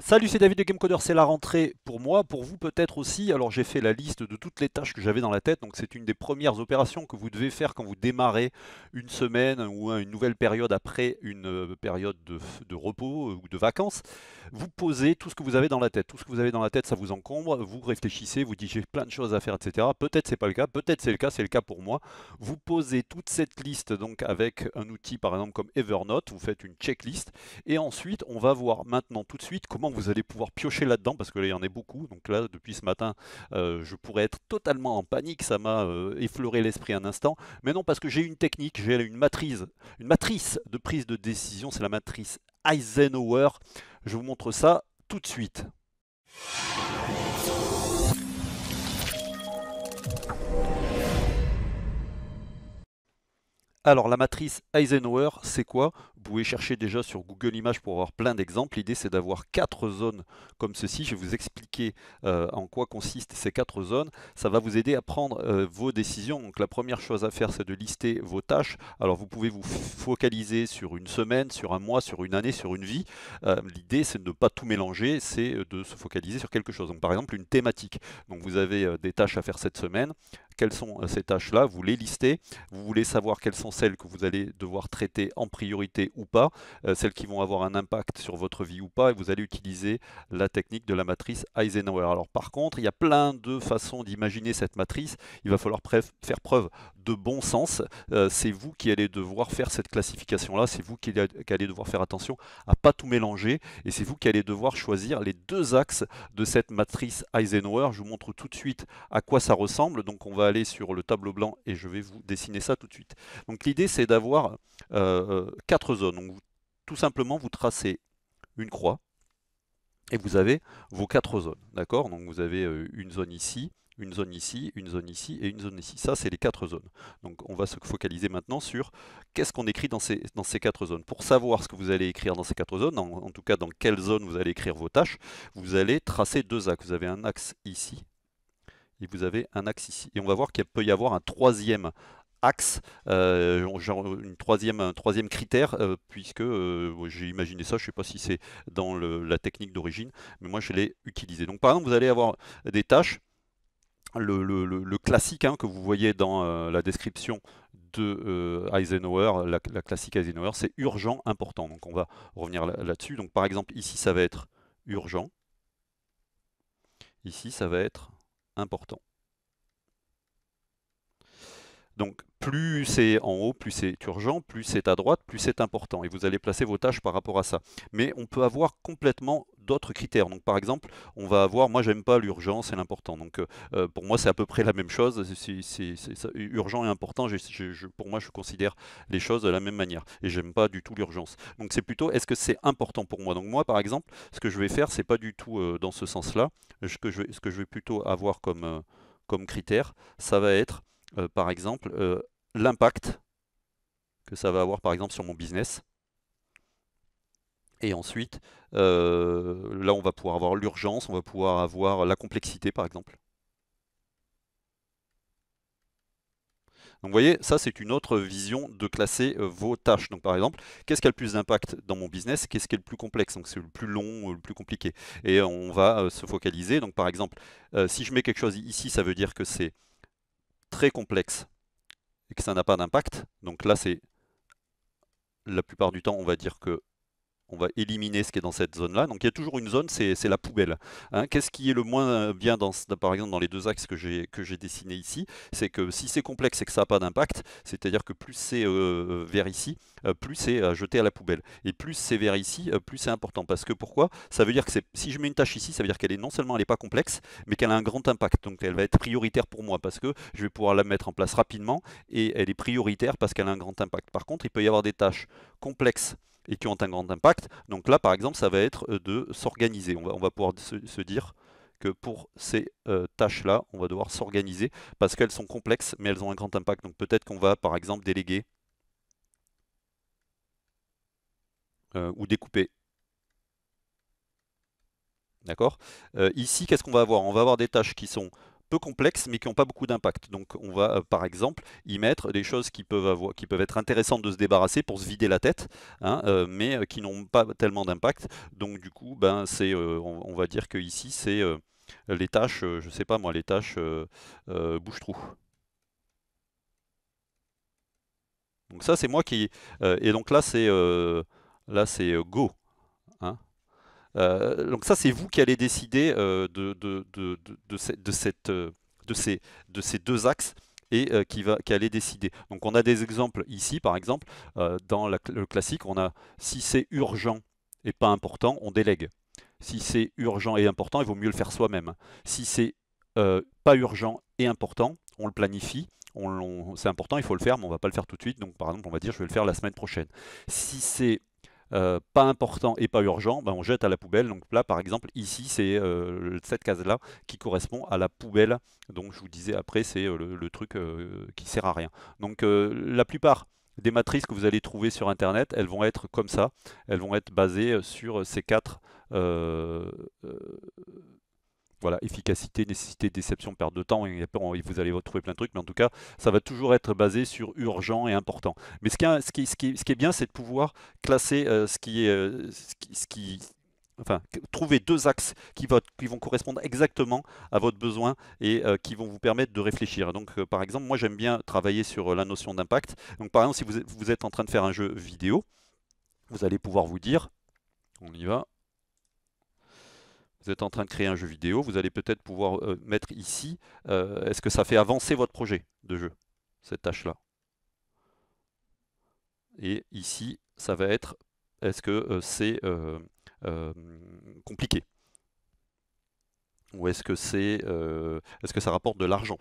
Salut, c'est David de Gamecoder, c'est la rentrée pour moi, pour vous peut-être aussi. Alors j'ai fait la liste de toutes les tâches que j'avais dans la tête, donc c'est une des premières opérations que vous devez faire quand vous démarrez une semaine ou une nouvelle période après une période de repos ou de vacances. Vous posez tout ce que vous avez dans la tête. Tout ce que vous avez dans la tête, ça vous encombre, vous réfléchissez, vous dites j'ai plein de choses à faire, etc. Peut-être c'est pas le cas, peut-être c'est le cas pour moi. Vous posez toute cette liste donc avec un outil par exemple comme Evernote, vous faites une checklist et ensuite, on va voir maintenant tout de suite comment vous allez pouvoir piocher là-dedans, parce que là, il y en a beaucoup. Donc là, depuis ce matin, je pourrais être totalement en panique. Ça m'a effleuré l'esprit un instant. Mais non, parce que j'ai une technique, j'ai une matrice de prise de décision. C'est la matrice Eisenhower. Je vous montre ça tout de suite. Alors la matrice Eisenhower, c'est quoi? Vous pouvez chercher déjà sur Google Images pour avoir plein d'exemples. L'idée c'est d'avoir quatre zones comme ceci. Je vais vous expliquer en quoi consistent ces quatre zones. Ça va vous aider à prendre vos décisions. Donc la première chose à faire c'est de lister vos tâches. Alors vous pouvez vous focaliser sur une semaine, sur un mois, sur une année, sur une vie. L'idée c'est de ne pas tout mélanger, c'est de se focaliser sur quelque chose. Donc par exemple une thématique. Donc vous avez des tâches à faire cette semaine. Quelles sont ces tâches-là? Vous les listez. Vous voulez savoir quelles sont celles que vous allez devoir traiter en priorité ou pas, celles qui vont avoir un impact sur votre vie ou pas, et vous allez utiliser la technique de la matrice Eisenhower. Alors par contre, il y a plein de façons d'imaginer cette matrice. Il va falloir faire preuve de bon sens. C'est vous qui allez devoir faire cette classification-là. C'est vous qui allez devoir faire attention à pas tout mélanger. Et c'est vous qui allez devoir choisir les deux axes de cette matrice Eisenhower. Je vous montre tout de suite à quoi ça ressemble. Donc on va aller sur le tableau blanc et je vais vous dessiner ça tout de suite. Donc l'idée c'est d'avoir quatre zones. Donc tout simplement vous tracez une croix et vous avez vos quatre zones. D'accord? Donc vous avez une zone ici, une zone ici, une zone ici et une zone ici. Ça, c'est les quatre zones. Donc on va se focaliser maintenant sur qu'est-ce qu'on écrit dans ces quatre zones. Pour savoir ce que vous allez écrire dans ces quatre zones, en tout cas dans quelle zone vous allez écrire vos tâches, vous allez tracer deux axes. Vous avez un axe ici et vous avez un axe ici. Et on va voir qu'il peut y avoir un troisième axe, genre un troisième critère, puisque j'ai imaginé ça, je ne sais pas si c'est dans la technique d'origine, mais moi je l'ai utilisé. Donc par exemple, vous allez avoir des tâches, le classique hein, que vous voyez dans la description de Eisenhower, la classique Eisenhower, c'est urgent, important. Donc on va revenir là-dessus. Donc par exemple, ici ça va être urgent, ici ça va être important. Donc plus c'est en haut, plus c'est urgent, plus c'est à droite, plus c'est important. Et vous allez placer vos tâches par rapport à ça. Mais on peut avoir complètement d'autres critères. Donc par exemple, on va avoir, moi j'aime pas l'urgence et l'important. Donc pour moi c'est à peu près la même chose. Urgent et important, pour moi je considère les choses de la même manière. Et j'aime pas du tout l'urgence. Donc c'est plutôt, est-ce que c'est important pour moi? Donc moi par exemple, ce que je vais faire, c'est pas du tout dans ce sens-là. Ce que je vais plutôt avoir comme critère, ça va être par exemple, l'impact que ça va avoir par exemple sur mon business. Et ensuite, là on va pouvoir avoir l'urgence, on va pouvoir avoir la complexité par exemple. Donc vous voyez, ça c'est une autre vision de classer vos tâches. Donc par exemple, qu'est-ce qui a le plus d'impact dans mon business? Qu'est-ce qui est le plus complexe? Donc c'est le plus long, le plus compliqué. Et on va se focaliser. Donc par exemple, si je mets quelque chose ici, ça veut dire que c'est très complexe et que ça n'a pas d'impact. Donc là c'est la plupart du temps, on va dire que on va éliminer ce qui est dans cette zone-là. Donc il y a toujours une zone, c'est la poubelle. Hein, qu'est-ce qui est le moins bien, par exemple, dans les deux axes que j'ai dessinés ici? C'est que si c'est complexe et que ça n'a pas d'impact, c'est-à-dire que plus c'est vers ici, plus c'est jeté à la poubelle. Et plus c'est vers ici, plus c'est important. Parce que pourquoi? Ça veut dire que si je mets une tâche ici, ça veut dire qu'elle est non seulement elle n'est pas complexe, mais qu'elle a un grand impact. Donc elle va être prioritaire pour moi parce que je vais pouvoir la mettre en place rapidement et elle est prioritaire parce qu'elle a un grand impact. Par contre, il peut y avoir des tâches complexes et qui ont un grand impact. Donc là, par exemple, ça va être de s'organiser. On va pouvoir se dire que pour ces tâches-là, on va devoir s'organiser parce qu'elles sont complexes, mais elles ont un grand impact. Donc peut-être qu'on va, par exemple, déléguer ou découper. D'accord? Ici, qu'est-ce qu'on va avoir? On va avoir des tâches qui sont peu complexes mais qui n'ont pas beaucoup d'impact. Donc on va par exemple y mettre des choses qui peuvent être intéressantes de se débarrasser pour se vider la tête, hein, mais qui n'ont pas tellement d'impact. Donc du coup, ben, on va dire que ici c'est les tâches, je sais pas moi, les tâches bouche-trou. Donc ça c'est moi qui... et donc là c'est go, hein. Donc ça, c'est vous qui allez décider de ces deux axes et qui allez décider. Donc on a des exemples ici, par exemple, dans le classique, on a si c'est urgent et pas important, on délègue. Si c'est urgent et important, il vaut mieux le faire soi-même. Si c'est pas urgent et important, on le planifie. C'est important, il faut le faire, mais on ne va pas le faire tout de suite. Donc par exemple, on va dire je vais le faire la semaine prochaine. Si c'est pas important et pas urgent, ben on jette à la poubelle. Donc là, par exemple, ici, c'est cette case-là qui correspond à la poubelle. Donc je vous disais après, c'est le truc qui sert à rien. Donc la plupart des matrices que vous allez trouver sur Internet, elles vont être comme ça. Elles vont être basées sur ces quatre euh, euh, voilà, efficacité, nécessité, déception, perte de temps, et après, vous allez trouver plein de trucs, mais en tout cas, ça va toujours être basé sur urgent et important. Mais ce qui est bien, c'est de pouvoir classer enfin, trouver deux axes qui vont correspondre exactement à votre besoin et qui vont vous permettre de réfléchir. Donc, par exemple, moi, j'aime bien travailler sur la notion d'impact. Donc, par exemple, si vous êtes en train de faire un jeu vidéo, vous allez pouvoir vous dire, on y va, vous êtes en train de créer un jeu vidéo, vous allez peut-être pouvoir mettre ici, est-ce que ça fait avancer votre projet de jeu, cette tâche-là. Et ici, ça va être, est-ce que c'est euh, compliqué? Ou est-ce que est-ce que ça rapporte de l'argent?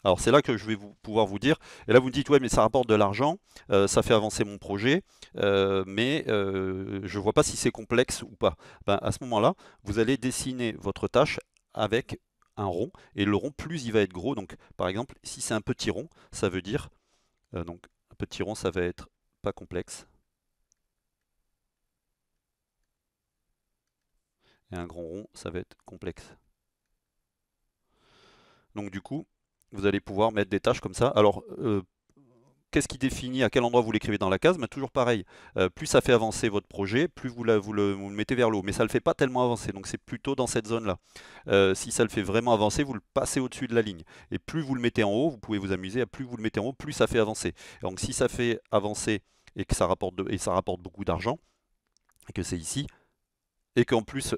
Alors c'est là que je vais pouvoir vous dire, et là vous me dites, ouais mais ça rapporte de l'argent, ça fait avancer mon projet, mais je ne vois pas si c'est complexe ou pas. Ben, à ce moment-là, vous allez dessiner votre tâche avec un rond, et le rond, plus il va être gros, donc par exemple, si c'est un petit rond, ça veut dire, donc un petit rond, ça va être pas complexe, et un grand rond, ça va être complexe. Donc du coup, vous allez pouvoir mettre des tâches comme ça. Alors, qu'est-ce qui définit à quel endroit vous l'écrivez dans la case? Mais toujours pareil, plus ça fait avancer votre projet, plus vous le mettez vers le haut. Mais ça ne le fait pas tellement avancer, donc c'est plutôt dans cette zone-là. Si ça le fait vraiment avancer, vous le passez au-dessus de la ligne. Et plus vous le mettez en haut, vous pouvez vous amuser, à plus vous le mettez en haut, plus ça fait avancer. Et donc si ça fait avancer et que ça rapporte, ça rapporte beaucoup d'argent, et que c'est ici, et qu'en plus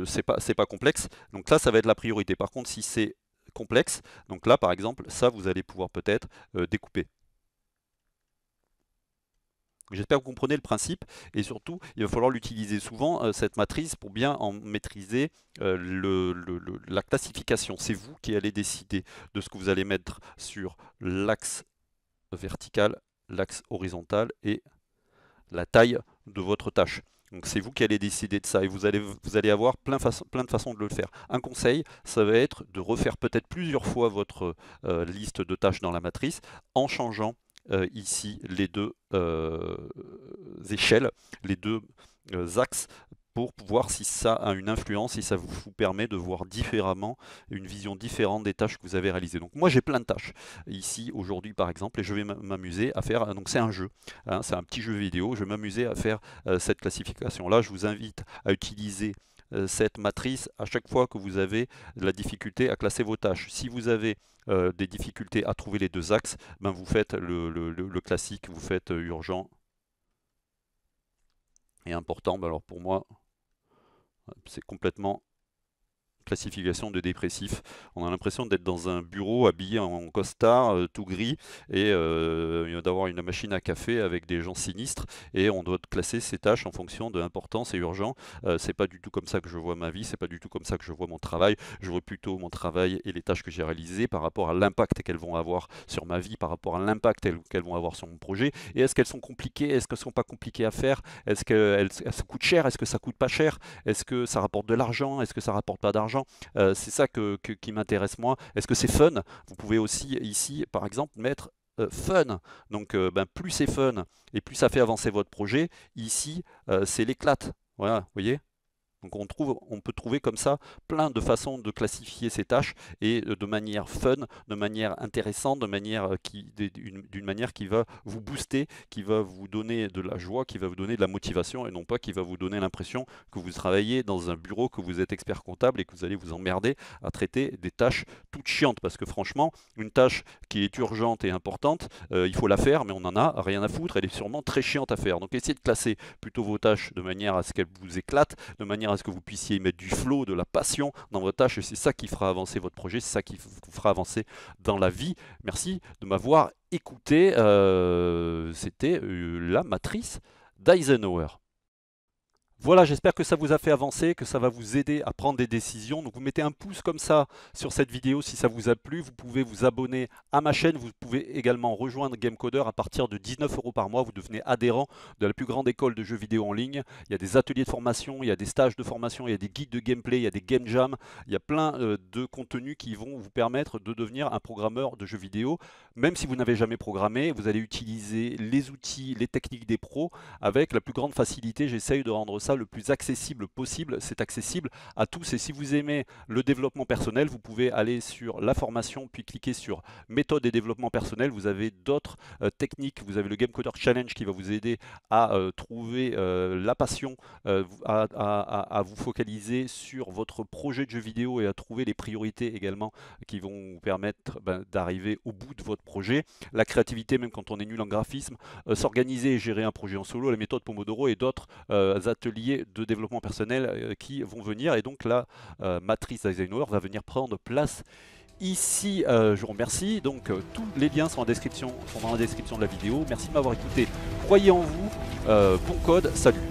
c'est pas complexe, donc là ça va être la priorité. Par contre si c'est complexe, donc là par exemple, ça vous allez pouvoir peut-être découper. J'espère que vous comprenez le principe et surtout, il va falloir l'utiliser souvent, cette matrice, pour bien en maîtriser la classification. C'est vous qui allez décider de ce que vous allez mettre sur l'axe vertical, l'axe horizontal et la taille de votre tâche. Donc c'est vous qui allez décider de ça et vous allez avoir plein de façons de le faire. Un conseil, ça va être de refaire peut-être plusieurs fois votre liste de tâches dans la matrice en changeant ici les deux échelles, les deux axes pour voir si ça a une influence, si ça vous permet de voir différemment, une vision différente des tâches que vous avez réalisées. Donc moi j'ai plein de tâches ici aujourd'hui par exemple et je vais m'amuser à faire, donc c'est un jeu, hein, c'est un petit jeu vidéo, je vais m'amuser à faire cette classification là. Je vous invite à utiliser cette matrice à chaque fois que vous avez de la difficulté à classer vos tâches. Si vous avez des difficultés à trouver les deux axes, ben vous faites le classique, vous faites urgent et important. Ben alors pour moi, c'est complètement classification de dépressif. On a l'impression d'être dans un bureau habillé en costard, tout gris, et d'avoir une machine à café avec des gens sinistres, et on doit classer ses tâches en fonction de l'importance et urgent. C'est pas du tout comme ça que je vois ma vie, c'est pas du tout comme ça que je vois mon travail. Je vois plutôt mon travail et les tâches que j'ai réalisées par rapport à l'impact qu'elles vont avoir sur ma vie, par rapport à l'impact qu'elles vont avoir sur mon projet. Et est-ce qu'elles sont compliquées? Est-ce qu'elles sont pas compliquées à faire? Est-ce qu'elles coûtent cher? Est-ce que ça coûte pas cher? Est-ce que ça rapporte de l'argent? Est-ce que ça rapporte pas d'argent? C'est ça qui m'intéresse moi. Est-ce que c'est fun? Vous pouvez aussi ici, par exemple, mettre fun. Donc ben, plus c'est fun et plus ça fait avancer votre projet, ici c'est l'éclate. Voilà, vous voyez? Donc on peut trouver comme ça plein de façons de classifier ces tâches et de manière fun, de manière intéressante, d'une manière qui va vous booster, qui va vous donner de la joie, qui va vous donner de la motivation et non pas qui va vous donner l'impression que vous travaillez dans un bureau, que vous êtes expert comptable et que vous allez vous emmerder à traiter des tâches toutes chiantes. Parce que franchement, une tâche qui est urgente et importante, il faut la faire, mais on n'en a rien à foutre, elle est sûrement très chiante à faire. Donc essayez de classer plutôt vos tâches de manière à ce qu'elles vous éclatent, de manière à ce que vous puissiez y mettre du flow, de la passion dans vos tâches, et c'est ça qui fera avancer votre projet, c'est ça qui vous fera avancer dans la vie. Merci de m'avoir écouté, c'était la matrice d'Eisenhower. Voilà, j'espère que ça vous a fait avancer, que ça va vous aider à prendre des décisions. Donc vous mettez un pouce comme ça sur cette vidéo si ça vous a plu. Vous pouvez vous abonner à ma chaîne. Vous pouvez également rejoindre GameCoder à partir de 19 € par mois. Vous devenez adhérent de la plus grande école de jeux vidéo en ligne. Il y a des ateliers de formation, il y a des stages de formation, il y a des guides de gameplay, il y a des game jams. Il y a plein de contenus qui vont vous permettre de devenir un programmeur de jeux vidéo. Même si vous n'avez jamais programmé, vous allez utiliser les outils, les techniques des pros avec la plus grande facilité. J'essaye de rendre ça le plus accessible possible. C'est accessible à tous et si vous aimez le développement personnel, vous pouvez aller sur la formation puis cliquer sur méthode et développement personnel. Vous avez d'autres techniques, vous avez le Game Coder Challenge qui va vous aider à trouver la passion, à vous focaliser sur votre projet de jeu vidéo et à trouver les priorités également qui vont vous permettre d'arriver au bout de votre projet. La créativité, même quand on est nul en graphisme, s'organiser et gérer un projet en solo, la méthode Pomodoro et d'autres ateliers de développement personnel qui vont venir. Et donc la matrice d'Eisenhower va venir prendre place ici. Je vous remercie. Donc tous les liens sont dans la description de la vidéo. Merci de m'avoir écouté. Croyez en vous. Bon code. Salut.